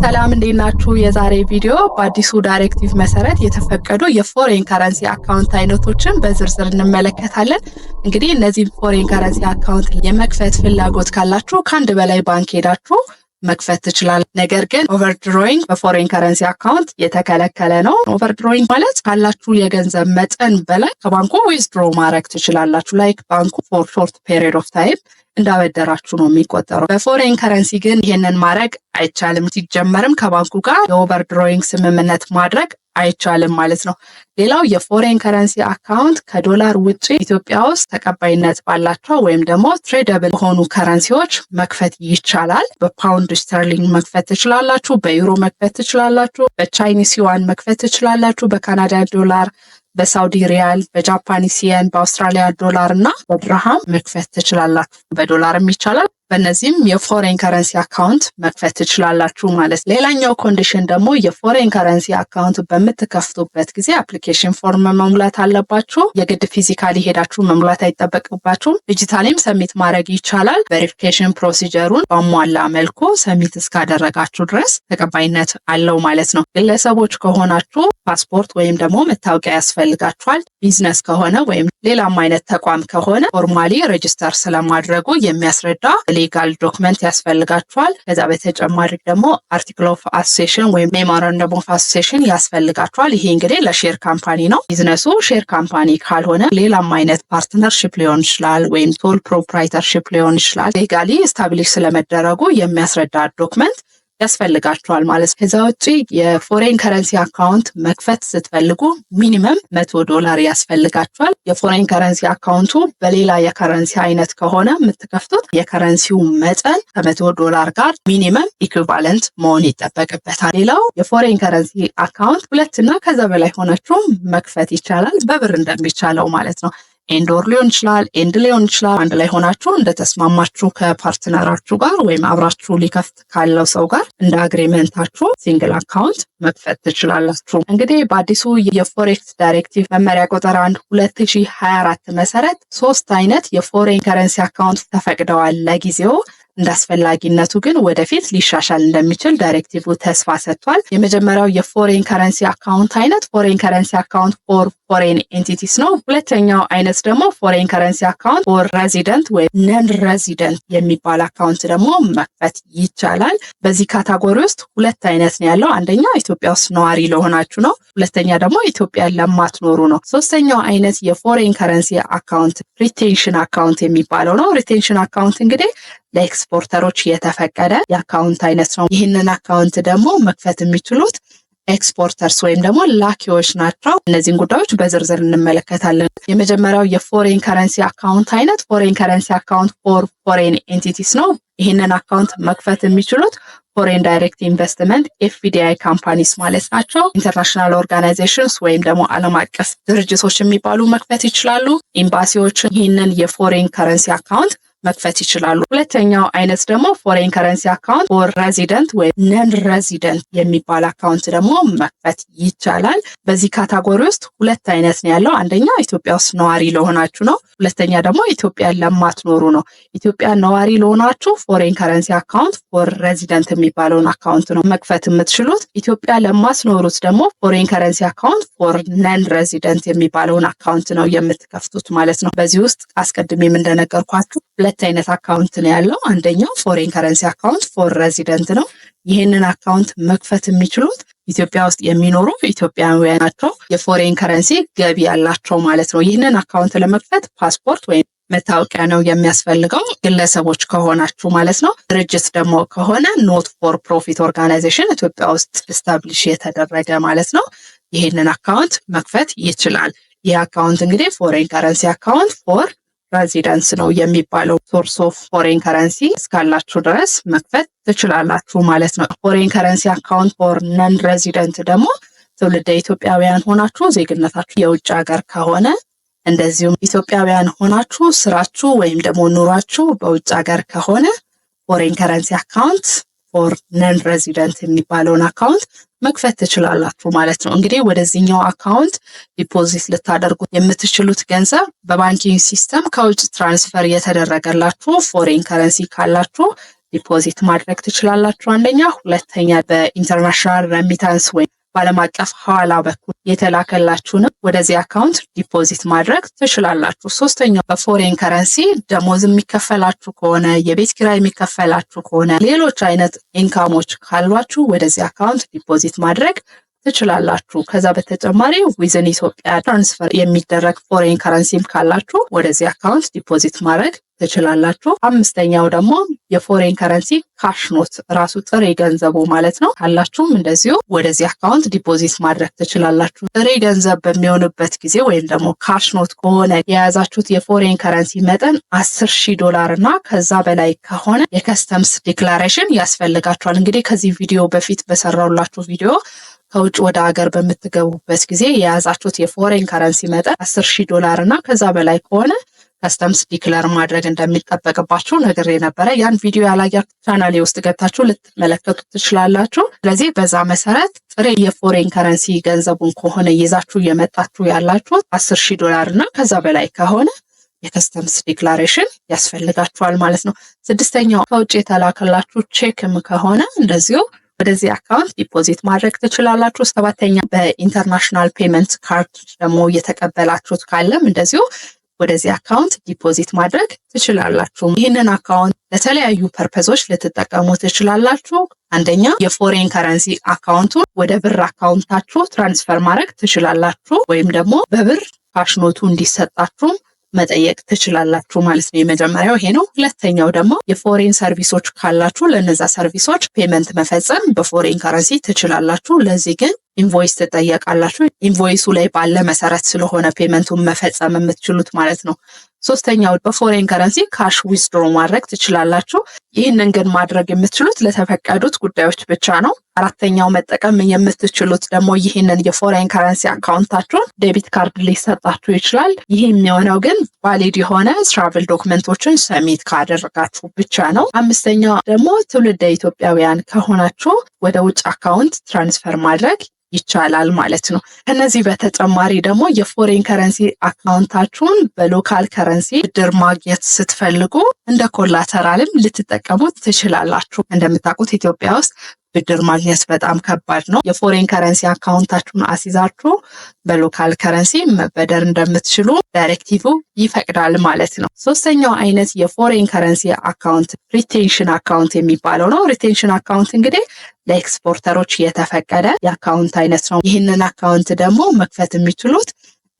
ሰላም እንዴት ናችሁ? የዛሬ ቪዲዮ በአዲሱ ዳይሬክቲቭ መሰረት የተፈቀዱ የፎሬን ከረንሲ አካውንት አይነቶችን በዝርዝር እንመለከታለን። እንግዲህ እነዚህ ፎሬን ከረንሲ አካውንት የመክፈት ፍላጎት ካላችሁ ከአንድ በላይ ባንክ ሄዳችሁ መክፈት ትችላላችሁ። ነገር ግን ኦቨርድሮዊንግ በፎሬን ከረንሲ አካውንት የተከለከለ ነው። ኦቨርድሮዊንግ ማለት ካላችሁ የገንዘብ መጠን በላይ ከባንኩ ዊዝድሮ ማድረግ ትችላላችሁ። ላይክ ባንኩ ፎር ሾርት ፔሪድ ኦፍ ታይም እንዳበደራችሁ ነው የሚቆጠረው። በፎሬን ከረንሲ ግን ይሄንን ማድረግ አይቻልም። ሲጀመርም ከባንኩ ጋር የኦቨርድሮዊንግ ስምምነት ማድረግ አይቻልም ማለት ነው። ሌላው የፎሬን ከረንሲ አካውንት ከዶላር ውጪ ኢትዮጵያ ውስጥ ተቀባይነት ባላቸው ወይም ደግሞ ትሬደብል ሆኑ ከረንሲዎች መክፈት ይቻላል። በፓውንድ ስተርሊንግ መክፈት ትችላላችሁ፣ በዩሮ መክፈት ትችላላችሁ፣ በቻይኒስ ዩዋን መክፈት ትችላላችሁ፣ በካናዳ ዶላር፣ በሳውዲ ሪያል፣ በጃፓኒስ የን፣ በአውስትራሊያ ዶላር እና በድርሃም መክፈት ትችላላችሁ። በዶላርም ይቻላል። በእነዚህም የፎሬን ከረንሲ አካውንት መክፈት ትችላላችሁ ማለት። ሌላኛው ኮንዲሽን ደግሞ የፎሬን ከረንሲ አካውንት በምትከፍቱበት ጊዜ አፕሊኬሽን ፎርም መሙላት አለባችሁ። የግድ ፊዚካሊ ሄዳችሁ መሙላት አይጠበቅባችሁም። ዲጂታሊም ሰሚት ማድረግ ይቻላል። ቬሪፊኬሽን ፕሮሲጀሩን በሟላ መልኩ ሰሚት እስካደረጋችሁ ድረስ ተቀባይነት አለው ማለት ነው። ግለሰቦች ከሆናችሁ ፓስፖርት ወይም ደግሞ መታወቂያ ያስፈልጋችኋል። ቢዝነስ ከሆነ ወይም ሌላም አይነት ተቋም ከሆነ ፎርማሊ ሬጅስተር ስለማድረጉ የሚያስረዳ ሌጋል ዶክመንት ያስፈልጋችኋል። ከዛ በተጨማሪ ደግሞ አርቲክል ኦፍ አሶሲዬሽን ወይም ሜሞራንደም ኦፍ አሶሲዬሽን ያስፈልጋችኋል። ይሄ እንግዲህ ለሼር ካምፓኒ ነው። ቢዝነሱ ሼር ካምፓኒ ካልሆነ ሌላም አይነት ፓርትነርሺፕ ሊሆን ይችላል ወይም ሶል ፕሮፕራይተርሺፕ ሊሆን ይችላል። ሌጋሊ ስታብሊሽ ስለመደረጉ የሚያስረዳ ዶክመንት ያስፈልጋችኋል ማለት። ከዛ ውጪ የፎሬን ከረንሲ አካውንት መክፈት ስትፈልጉ ሚኒመም $100 ያስፈልጋችኋል። የፎሬን ከረንሲ አካውንቱ በሌላ የከረንሲ አይነት ከሆነ የምትከፍቱት የከረንሲው መጠን ከ$100 ጋር ሚኒመም ኢኩቫለንት መሆን ይጠበቅበታል። ሌላው የፎሬን ከረንሲ አካውንት 2 እና ከዛ በላይ ሆናችሁ መክፈት ይቻላል፣ በብር እንደሚቻለው ማለት ነው። ኤንድ ኦር ሊሆን ይችላል፣ ኤንድ ሊሆን ይችላል። አንድ ላይ ሆናችሁ እንደተስማማችሁ ከፓርትነራችሁ ጋር ወይም አብራችሁ ሊከፍት ካለው ሰው ጋር እንደ አግሪመንታችሁ ሲንግል አካውንት መክፈት ትችላላችሁ። እንግዲህ በአዲሱ የፎሬክስ ዳይሬክቲቭ መመሪያ ቁጥር 1 2024 መሰረት 3 አይነት የፎሬን ከረንሲ አካውንት ተፈቅደዋል ለጊዜው። እንዳስፈላጊነቱ ግን ወደፊት ሊሻሻል እንደሚችል ዳይሬክቲቭ ተስፋ ሰጥቷል። የመጀመሪያው የፎሬን ከረንሲ አካውንት አይነት ፎሬን ከረንሲ አካውንት ፎር ፎሬን ኤንቲቲስ ነው። ሁለተኛው አይነት ደግሞ ፎሬን ከረንሲ አካውንት ፎር ሬዚደንት ወይም ነን ሬዚደንት የሚባል አካውንት ደግሞ መክፈት ይቻላል። በዚህ ካታጎሪ ውስጥ 2 አይነት ነው ያለው። አንደኛው ኢትዮጵያ ውስጥ ነዋሪ ለሆናችሁ ነው። ሁለተኛ ደግሞ ኢትዮጵያ ለማትኖሩ ነው። ሶስተኛው አይነት የፎሬን ከረንሲ አካውንት ሪቴንሽን አካውንት የሚባለው ነው። ሪቴንሽን አካውንት እንግዲህ ለኤክስፖርተሮች የተፈቀደ የአካውንት አይነት ነው። ይህንን አካውንት ደግሞ መክፈት የሚችሉት ኤክስፖርተርስ ወይም ደግሞ ላኪዎች ናቸው። እነዚህን ጉዳዮች በዝርዝር እንመለከታለን። የመጀመሪያው የፎሬን ከረንሲ አካውንት አይነት ፎሬን ከረንሲ አካውንት ፎር ፎሬን ኤንቲቲስ ነው። ይህንን አካውንት መክፈት የሚችሉት ፎሬን ዳይሬክት ኢንቨስትመንት ኤፍዲአይ ካምፓኒስ ማለት ናቸው። ኢንተርናሽናል ኦርጋናይዜሽንስ ወይም ደግሞ ዓለም አቀፍ ድርጅቶች የሚባሉ መክፈት ይችላሉ። ኤምባሲዎች ይህንን የፎሬን ከረንሲ አካውንት መክፈት ይችላሉ። ሁለተኛው አይነት ደግሞ ፎሬን ከረንሲ አካውንት ፎር ሬዚደንት ወይም ነን ሬዚደንት የሚባል አካውንት ደግሞ መክፈት ይቻላል። በዚህ ካታጎሪ ውስጥ 2 አይነት ነው ያለው። አንደኛ ኢትዮጵያ ውስጥ ነዋሪ ለሆናችሁ ነው። ሁለተኛ ደግሞ ኢትዮጵያ ለማትኖሩ ነው። ኢትዮጵያ ነዋሪ ለሆናችሁ ፎሬን ከረንሲ አካውንት ፎር ሬዚደንት የሚባለውን አካውንት ነው መክፈት የምትችሉት። ኢትዮጵያ ለማትኖሩት ደግሞ ፎሬን ከረንሲ አካውንት ፎር ነን ሬዚደንት የሚባለውን አካውንት ነው የምትከፍቱት ማለት ነው። በዚህ ውስጥ አስቀድሜም እንደነገርኳችሁ 2 አይነት አካውንት ነው ያለው። አንደኛው ፎሬን ከረንሲ አካውንት ፎር ሬዚደንት ነው። ይህንን አካውንት መክፈት የሚችሉት ኢትዮጵያ ውስጥ የሚኖሩ ኢትዮጵያውያን ናቸው። የፎሬን ከረንሲ ገቢ ያላቸው ማለት ነው። ይህንን አካውንት ለመክፈት ፓስፖርት ወይም መታወቂያ ነው የሚያስፈልገው፣ ግለሰቦች ከሆናችሁ ማለት ነው። ድርጅት ደግሞ ከሆነ ኖት ፎር ፕሮፊት ኦርጋናይዜሽን ኢትዮጵያ ውስጥ ስታብሊሽ የተደረገ ማለት ነው። ይህንን አካውንት መክፈት ይችላል። ይህ አካውንት እንግዲህ ፎሬን ከረንሲ አካውንት ፎር ሬዚደንስ ነው የሚባለው። ሶርስ ኦፍ ፎሬን ከረንሲ እስካላችሁ ድረስ መክፈት ትችላላችሁ ማለት ነው። ፎሬን ከረንሲ አካውንት ፎር ነን ሬዚደንት ደግሞ ትውልደ ኢትዮጵያውያን ሆናችሁ ዜግነታችሁ የውጭ ሀገር ከሆነ፣ እንደዚሁም ኢትዮጵያውያን ሆናችሁ ስራችሁ ወይም ደግሞ ኑሯችሁ በውጭ ሀገር ከሆነ ፎሬን ከረንሲ አካውንት ፎር ነን ሬዚደንት የሚባለውን አካውንት መክፈት ትችላላችሁ ማለት ነው። እንግዲህ ወደዚህኛው አካውንት ዲፖዚት ልታደርጉ የምትችሉት ገንዘብ በባንኪንግ ሲስተም ከውጭ ትራንስፈር የተደረገላችሁ ፎሬን ከረንሲ ካላችሁ ዲፖዚት ማድረግ ትችላላችሁ። አንደኛ። ሁለተኛ በኢንተርናሽናል ረሚታንስ ወይም በዓለም አቀፍ ሐዋላ በኩል የተላከላችሁንም ወደዚህ አካውንት ዲፖዚት ማድረግ ትችላላችሁ። ሶስተኛው በፎሬን ከረንሲ ደሞዝ የሚከፈላችሁ ከሆነ፣ የቤት ኪራይ የሚከፈላችሁ ከሆነ፣ ሌሎች አይነት ኢንካሞች ካሏችሁ ወደዚህ አካውንት ዲፖዚት ማድረግ ትችላላችሁ። ከዛ በተጨማሪ ዊዝን ኢትዮጵያ ትራንስፈር የሚደረግ ፎሬን ከረንሲም ካላችሁ ወደዚህ አካውንት ዲፖዚት ማድረግ ትችላላችሁ። አምስተኛው ደግሞ የፎሬን ከረንሲ ካሽ ኖት ራሱ ጥሬ ገንዘቡ ማለት ነው ካላችሁም እንደዚሁ ወደዚህ አካውንት ዲፖዚት ማድረግ ትችላላችሁ። ጥሬ ገንዘብ በሚሆንበት ጊዜ ወይም ደግሞ ካሽ ኖት ከሆነ የያዛችሁት የፎሬን ከረንሲ መጠን $10,000 እና ከዛ በላይ ከሆነ የከስተምስ ዲክላሬሽን ያስፈልጋችኋል። እንግዲህ ከዚህ ቪዲዮ በፊት በሰራውላችሁ ቪዲዮ ከውጭ ወደ ሀገር በምትገቡበት ጊዜ የያዛችሁት የፎሬን ከረንሲ መጠን $10,000 እና ከዛ በላይ ከሆነ ከስተምስ ዲክለር ማድረግ እንደሚጠበቅባችሁ ነግሬ ነበረ። ያን ቪዲዮ ያላያችሁ ቻናሌ ውስጥ ገብታችሁ ልትመለከቱ ትችላላችሁ። ስለዚህ በዛ መሰረት ጥሬ የፎሬን ከረንሲ ገንዘቡን ከሆነ ይዛችሁ የመጣችሁ ያላችሁት $10,000 እና ከዛ በላይ ከሆነ የከስተምስ ዲክላሬሽን ያስፈልጋችኋል ማለት ነው። ስድስተኛው ከውጭ የተላከላችሁ ቼክም ከሆነ እንደዚሁ ወደዚህ አካውንት ዲፖዚት ማድረግ ትችላላችሁ። ሰባተኛ በኢንተርናሽናል ፔመንት ካርድ ደግሞ እየተቀበላችሁት ካለም እንደዚሁ ወደዚህ አካውንት ዲፖዚት ማድረግ ትችላላችሁ። ይህንን አካውንት ለተለያዩ ፐርፐዞች ልትጠቀሙ ትችላላችሁ። አንደኛ የፎሬን ከረንሲ አካውንቱን ወደ ብር አካውንታችሁ ትራንስፈር ማድረግ ትችላላችሁ፣ ወይም ደግሞ በብር ካሽ ኖቱ እንዲሰጣችሁ መጠየቅ ትችላላችሁ ማለት ነው። የመጀመሪያው ይሄ ነው። ሁለተኛው ደግሞ የፎሬን ሰርቪሶች ካላችሁ ለነዛ ሰርቪሶች ፔመንት መፈጸም በፎሬን ከረንሲ ትችላላችሁ። ለዚህ ግን ኢንቮይስ ትጠየቃላችሁ። ኢንቮይሱ ላይ ባለ መሰረት ስለሆነ ፔመንቱን መፈጸም የምትችሉት ማለት ነው። ሶስተኛው በፎሬን ከረንሲ ካሽ ዊዝድሮ ማድረግ ትችላላችሁ። ይህንን ግን ማድረግ የምትችሉት ለተፈቀዱት ጉዳዮች ብቻ ነው። አራተኛው መጠቀም የምትችሉት ደግሞ ይህንን የፎሬን ከረንሲ አካውንታችሁን ዴቢት ካርድ ሊሰጣችሁ ይችላል። ይህ የሚሆነው ግን ቫሊድ የሆነ ትራቭል ዶክመንቶችን ሰሚት ካደረጋችሁ ብቻ ነው። አምስተኛው ደግሞ ትውልደ ኢትዮጵያውያን ከሆናችሁ ወደ ውጭ አካውንት ትራንስፈር ማድረግ ይቻላል ማለት ነው። ከነዚህ በተጨማሪ ደግሞ የፎሬን ከረንሲ አካውንታችሁን በሎካል ከረንሲ ብድር ማግኘት ስትፈልጉ እንደ ኮላተራልም ልትጠቀሙት ትችላላችሁ። እንደምታውቁት ኢትዮጵያ ውስጥ ብድር ማግኘት በጣም ከባድ ነው። የፎሬን ከረንሲ አካውንታችሁን አስይዛችሁ በሎካል ከረንሲ መበደር እንደምትችሉ ዳይሬክቲቭ ይፈቅዳል ማለት ነው። ሶስተኛው አይነት የፎሬን ከረንሲ አካውንት ሪቴንሽን አካውንት የሚባለው ነው። ሪቴንሽን አካውንት እንግዲህ ለኤክስፖርተሮች የተፈቀደ የአካውንት አይነት ነው። ይህንን አካውንት ደግሞ መክፈት የሚችሉት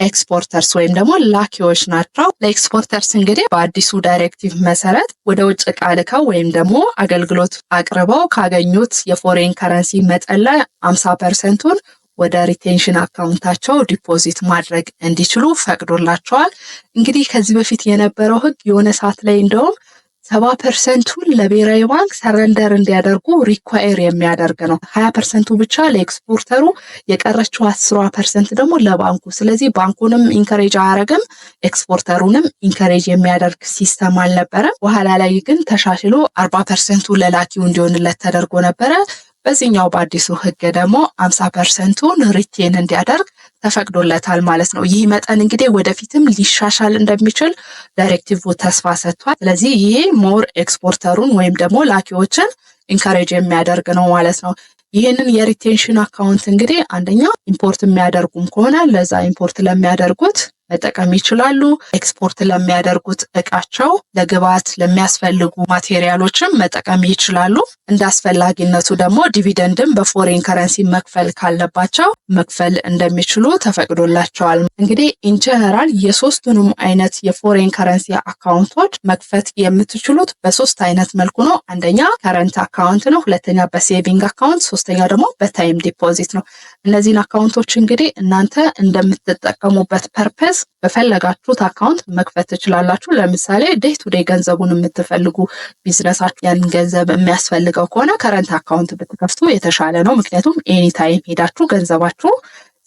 ኤክስፖርተርስ ወይም ደግሞ ላኪዎች ናቸው። ለኤክስፖርተርስ እንግዲህ በአዲሱ ዳይሬክቲቭ መሰረት ወደ ውጭ ዕቃ ልከው ወይም ደግሞ አገልግሎት አቅርበው ካገኙት የፎሬን ከረንሲ መጠን ላይ 50%ን ወደ ሪቴንሽን አካውንታቸው ዲፖዚት ማድረግ እንዲችሉ ፈቅዶላቸዋል። እንግዲህ ከዚህ በፊት የነበረው ህግ የሆነ ሰዓት ላይ እንደውም 70%ን ለብሔራዊ ባንክ ሰረንደር እንዲያደርጉ ሪኳየር የሚያደርግ ነው። 20%ቱ ብቻ ለኤክስፖርተሩ፣ የቀረችው 10% ደግሞ ለባንኩ። ስለዚህ ባንኩንም ኢንከሬጅ አያደርግም፣ ኤክስፖርተሩንም ኢንከሬጅ የሚያደርግ ሲስተም አልነበረ። በኋላ ላይ ግን ተሻሽሎ 40%ቱ ለላኪው እንዲሆንለት ተደርጎ ነበረ። በዚህኛው በአዲሱ ህግ ደግሞ 50%ቱን ሪቴን እንዲያደርግ ተፈቅዶለታል ማለት ነው። ይህ መጠን እንግዲህ ወደፊትም ሊሻሻል እንደሚችል ዳይሬክቲቭ ተስፋ ሰጥቷል። ስለዚህ ይሄ ሞር ኤክስፖርተሩን ወይም ደግሞ ላኪዎችን ኢንካሬጅ የሚያደርግ ነው ማለት ነው። ይህንን የሪቴንሽን አካውንት እንግዲህ አንደኛ ኢምፖርት የሚያደርጉም ከሆነ ለዛ ኢምፖርት ለሚያደርጉት መጠቀም ይችላሉ። ኤክስፖርት ለሚያደርጉት እቃቸው ለግብዓት ለሚያስፈልጉ ማቴሪያሎችም መጠቀም ይችላሉ። እንደ አስፈላጊነቱ ደግሞ ዲቪደንድም በፎሬን ከረንሲ መክፈል ካለባቸው መክፈል እንደሚችሉ ተፈቅዶላቸዋል። እንግዲህ ኢንጀነራል የሶስቱንም አይነት የፎሬን ከረንሲ አካውንቶች መክፈት የምትችሉት በሶስት አይነት መልኩ ነው። አንደኛ ከረንት አካውንት ነው፣ ሁለተኛ በሴቪንግ አካውንት፣ ሶስተኛ ደግሞ በታይም ዲፖዚት ነው። እነዚህን አካውንቶች እንግዲህ እናንተ እንደምትጠቀሙበት ፐርፐስ በፈለጋችሁት አካውንት መክፈት ትችላላችሁ። ለምሳሌ ዴይ ቱ ዴይ ገንዘቡን የምትፈልጉ ቢዝነሳችሁ ያን ገንዘብ የሚያስፈልገው ከሆነ ከረንት አካውንት ብትከፍቱ የተሻለ ነው። ምክንያቱም ኤኒ ታይም ሄዳችሁ ገንዘባችሁ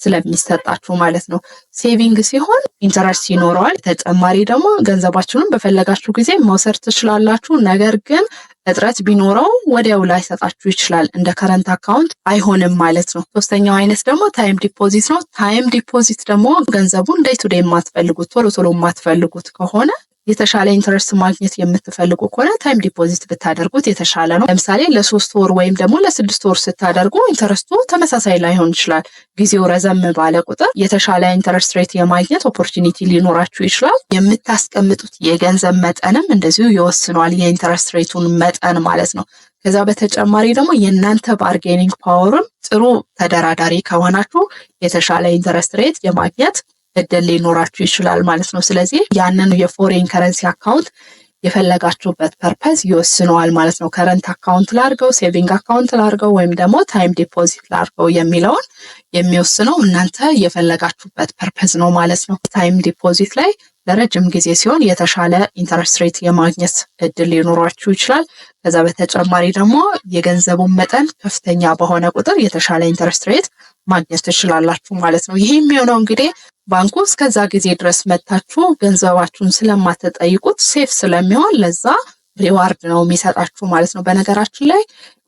ስለሚሰጣችሁ ማለት ነው። ሴቪንግ ሲሆን ኢንተረስት ይኖረዋል። ተጨማሪ ደግሞ ገንዘባችሁንም በፈለጋችሁ ጊዜ መውሰድ ትችላላችሁ። ነገር ግን እጥረት ቢኖረው ወዲያው ላይሰጣችሁ ይችላል። እንደ ከረንት አካውንት አይሆንም ማለት ነው። ሶስተኛው አይነት ደግሞ ታይም ዲፖዚት ነው። ታይም ዲፖዚት ደግሞ ገንዘቡን ዴይ ቱ ዴይ የማትፈልጉት ቶሎ ቶሎ የማትፈልጉት ከሆነ የተሻለ ኢንተረስት ማግኘት የምትፈልጉ ከሆነ ታይም ዲፖዚት ብታደርጉት የተሻለ ነው። ለምሳሌ ለ3 ወር ወይም ደግሞ ለ6 ወር ስታደርጉ ኢንተረስቱ ተመሳሳይ ላይሆን ይችላል። ጊዜው ረዘም ባለ ቁጥር የተሻለ ኢንተረስት ሬት የማግኘት ኦፖርቹኒቲ ሊኖራችሁ ይችላል። የምታስቀምጡት የገንዘብ መጠንም እንደዚሁ ይወስነዋል፣ የኢንተረስት ሬቱን መጠን ማለት ነው። ከዛ በተጨማሪ ደግሞ የእናንተ ባርጌኒንግ ፓወርም ጥሩ ተደራዳሪ ከሆናችሁ የተሻለ ኢንተረስት ሬት የማግኘት እድል ሊኖራችሁ ይችላል ማለት ነው። ስለዚህ ያንን የፎሬን ከረንሲ አካውንት የፈለጋችሁበት ፐርፐዝ ይወስነዋል ማለት ነው። ከረንት አካውንት ላርገው፣ ሴቪንግ አካውንት ላርገው ወይም ደግሞ ታይም ዲፖዚት ላርገው የሚለውን የሚወስነው እናንተ የፈለጋችሁበት ፐርፐዝ ነው ማለት ነው። ታይም ዲፖዚት ላይ ለረጅም ጊዜ ሲሆን የተሻለ ኢንተረስት ሬት የማግኘት እድል ሊኖራችሁ ይችላል። ከዛ በተጨማሪ ደግሞ የገንዘቡን መጠን ከፍተኛ በሆነ ቁጥር የተሻለ ኢንተረስት ሬት ማግኘት ትችላላችሁ ማለት ነው። ይሄ የሚሆነው እንግዲህ ባንኩ እስከዛ ጊዜ ድረስ መታችሁ ገንዘባችሁን ስለማትጠይቁት ሴፍ ስለሚሆን ለዛ ሪዋርድ ነው የሚሰጣችሁ ማለት ነው። በነገራችን ላይ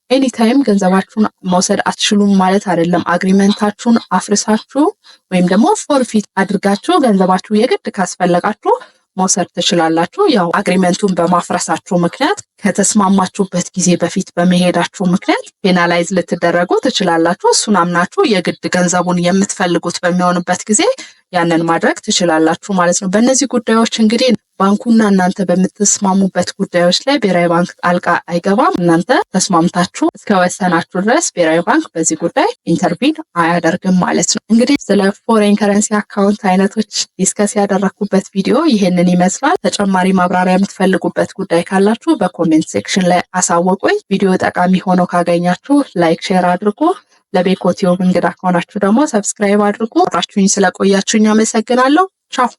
ኤኒታይም ገንዘባችሁን መውሰድ አትችሉም ማለት አይደለም። አግሪመንታችሁን አፍርሳችሁ ወይም ደግሞ ፎርፊት አድርጋችሁ ገንዘባችሁ የግድ ካስፈለጋችሁ መውሰድ ትችላላችሁ። ያው አግሪመንቱን በማፍረሳችሁ ምክንያት ከተስማማችሁበት ጊዜ በፊት በመሄዳችሁ ምክንያት ፔናላይዝ ልትደረጉ ትችላላችሁ። እሱን አምናችሁ የግድ ገንዘቡን የምትፈልጉት በሚሆንበት ጊዜ ያንን ማድረግ ትችላላችሁ ማለት ነው። በእነዚህ ጉዳዮች እንግዲህ ባንኩና እናንተ በምትስማሙበት ጉዳዮች ላይ ብሔራዊ ባንክ ጣልቃ አይገባም። እናንተ ተስማምታችሁ እስከወሰናችሁ ድረስ ብሔራዊ ባንክ በዚህ ጉዳይ ኢንተርቪን አያደርግም ማለት ነው። እንግዲህ ስለ ፎሬን ከረንሲ አካውንት አይነቶች ዲስከስ ያደረኩበት ቪዲዮ ይሄንን ይመስላል። ተጨማሪ ማብራሪያ የምትፈልጉበት ጉዳይ ካላችሁ በኮሜንት ሴክሽን ላይ አሳውቁኝ። ቪዲዮ ጠቃሚ ሆኖ ካገኛችሁ ላይክ፣ ሼር አድርጉ። ለቤኮ ቲዩብ እንግዳ ከሆናችሁ ደግሞ ሰብስክራይብ አድርጉ። አብራችሁኝ ስለቆያችሁኝ አመሰግናለሁ። ቻው